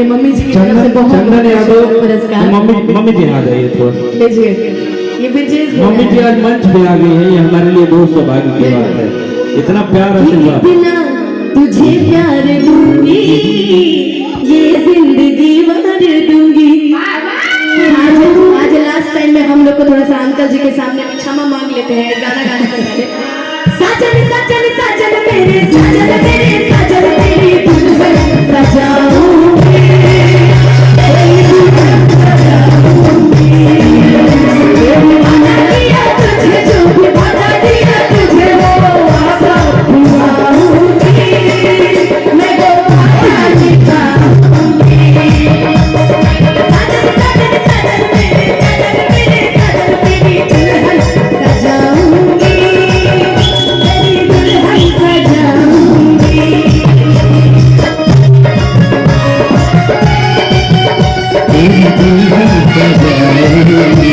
Mummy जी की तरफ से बहुत चंदन यादव पुरस्कार। मम्मी जी आ जाइए थोड़ा। लीजिए, ये ब्रिजेश मम्मी जी आज मंच पे आ गई है, ये हमारे लिए बहुत सौभाग्य की बात है। इतना प्यार आशीर्वाद। इतना तुझे प्यार दूंगी, ये जिंदगी भर दूंगी। आज लास्ट टाइम में हम लोग को थोड़ा सा अंकल जी के सामने क्षमा मांग लेते हैं, गाना गाने से पहले। साजन साजन साजन मेरे साजन मेरे साजन मेरी दुल्हन सजाऊंगी, तेरी दुल्हन सजाऊंगी। वादा किया तुझे, जो भी वादा दिया तुझे वो वादा निभाऊंगी, मैं वो वादा निभाऊंगी। साजन साजन साजन मेरे साजन मेरी दुल्हन सजाऊंगी, तेरी दुल्हन सजाऊंगी। तेरी दुल्हन सजाऊंगी।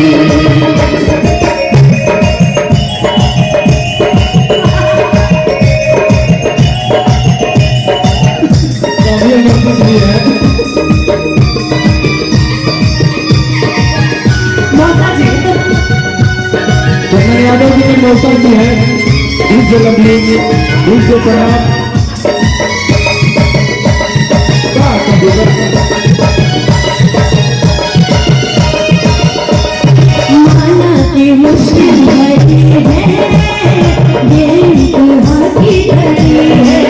मौसा जी चंदन यादव जी की मौसा जी है, दिल से लंबी, दिल से प्रणाम। माना की मुश्किल घड़ी है, ये इम्तिहान की घड़ी है,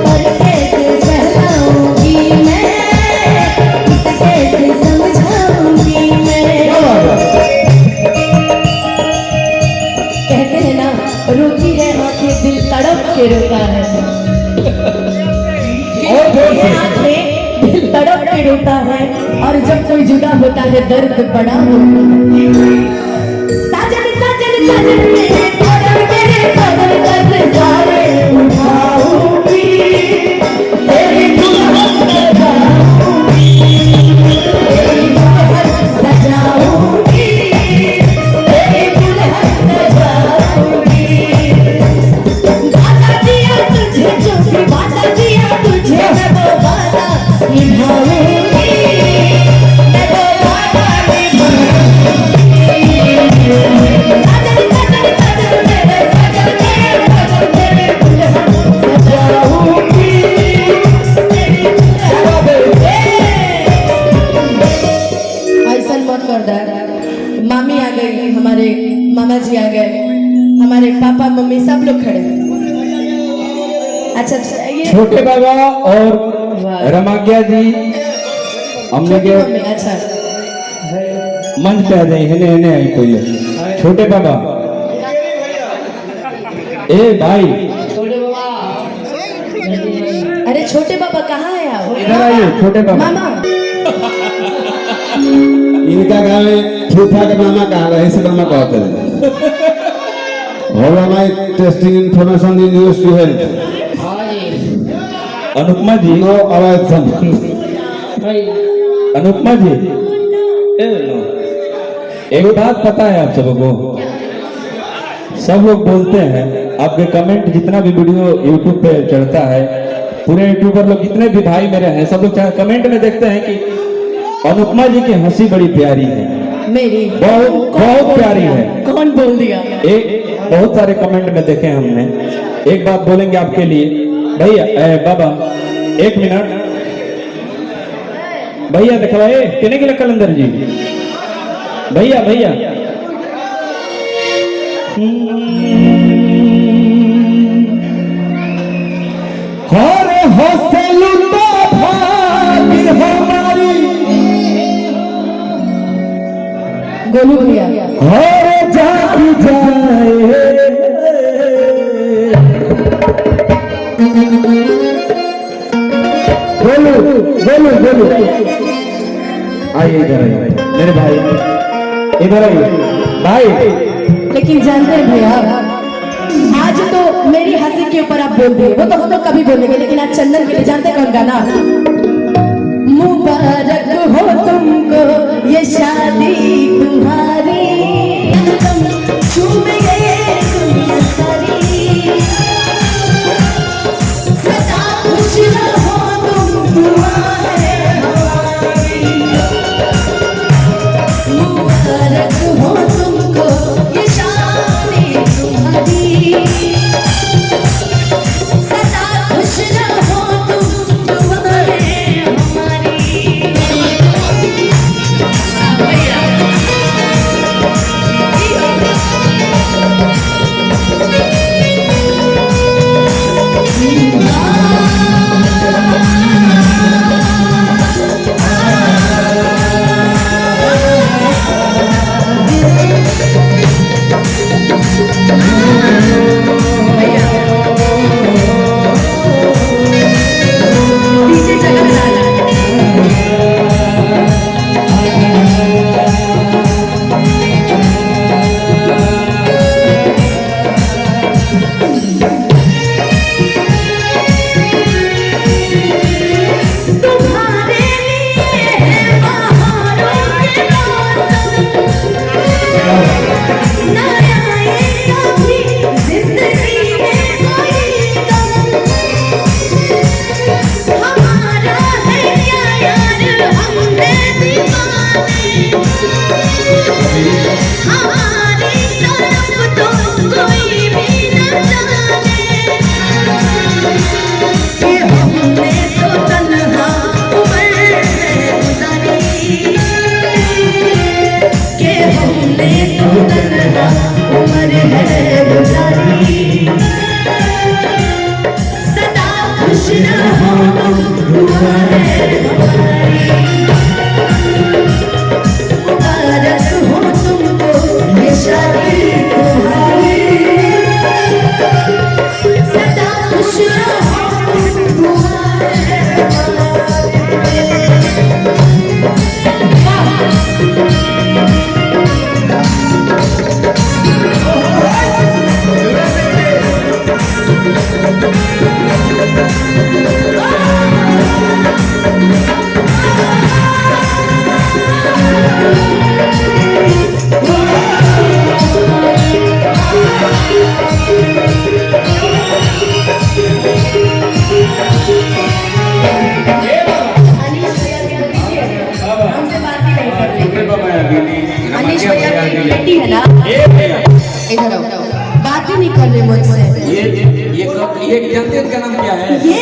और कैसे सहलाऊंगी मैं, कैसे समझाऊंगी मैं। कहते हैं ना, रोती है आंखें, दिल तड़प के रोता है। ये आंखें दिल तड़प के रोता है, और जब कोई जुदा होता है दर्द बड़ा होता है। साजन साजन साजन मेरे साजन कर्ज सारे उठाऊंगी, तेरी दुल्हन सजाऊंगी, तेरी दुल्हन सजाऊंगी, तेरी दुल्हन सजाऊंगी। वादा दिया तुझे, जो भी वादा दिया तुझे, मैं वो वादा निभाऊंगी, मैं वो वादा निभाऊंगी। साजन साजन साजन मेरे साजन मेरे दुल्हन सजाऊंगी, तेरी दुल्हन। ऐसा मत कर दे। मामी आ गई, हमारे मामा जी आ गए, हमारे पापा मम्मी सब लोग खड़े हैं। अच्छा अच्छा, ये छोटे बाबा और वाह। रमाज्ञा जी हम लोग छोटी मम्मी, अच्छा मंच पे आ जाए। इन्हें आई कोई छोटे बाबा, ए भाई अरे छोटे बाबा कहाँ है आप? इधर आइए छोटे बाबा। मामा इनका गाँव में फूफा के मामा कहा रहे, इसे मामा कहते हैं। All of my testing information in news to help. Anupama ji, No about some. Anupama जी, एक बात पता है आप सबको, सब लोग बोलते हैं, आपके कमेंट जितना भी वीडियो यूट्यूब पे चढ़ता है, पूरे यूट्यूबर लोग जितने भी भाई मेरे हैं, सब लोग कमेंट में देखते हैं कि अनुपमा जी की हंसी बड़ी प्यारी है, मेरी बहुत बहुत प्यारी है। कौन बोल दिया? एक बहुत सारे कमेंट में देखे हमने। एक बात बोलेंगे आपके लिए भैया, बाबा एक मिनट भैया दिखवाए किने के कलंदर जी, भैया भैया हरे हौसलुता भागी हमारी, गोलू भैया हरे जागी जाए, बोलो बोलो बोलो। आइए इधर आइए मेरे भाई, इधर आइए भाई। लेकिन जानते हैं भैया, आज तो मेरी हंसी के ऊपर आप बोल दिए, वो तो हम लोग कभी बोलेंगे, लेकिन आज चंदन के लिए जानते हैं कौन गाना? मुबारक हो तुमको ये शादी तुम्हारी, तुम झूम गए दुनिया सारी, सदा खुश रहो तुम तुम्हारे हमारी तरफ तो कोई भी न जाने कि हमने तो तन्हा उम्र गुजारी, कि हमने तो तन्हा उम्र है गुजारी। सदा खुश रहो दुआ है हमारी, मुबारक हो तुमको ये शादी तुम्हारी। सदा खुश रहो दुआ है हमारी। हमसे बात ही नहीं कर रही। अनिश भैया की बेटी है ना, इधर आओ, बात ही नहीं कर रहे मुझसे। ये जानते हैं इनका नाम क्या है? ये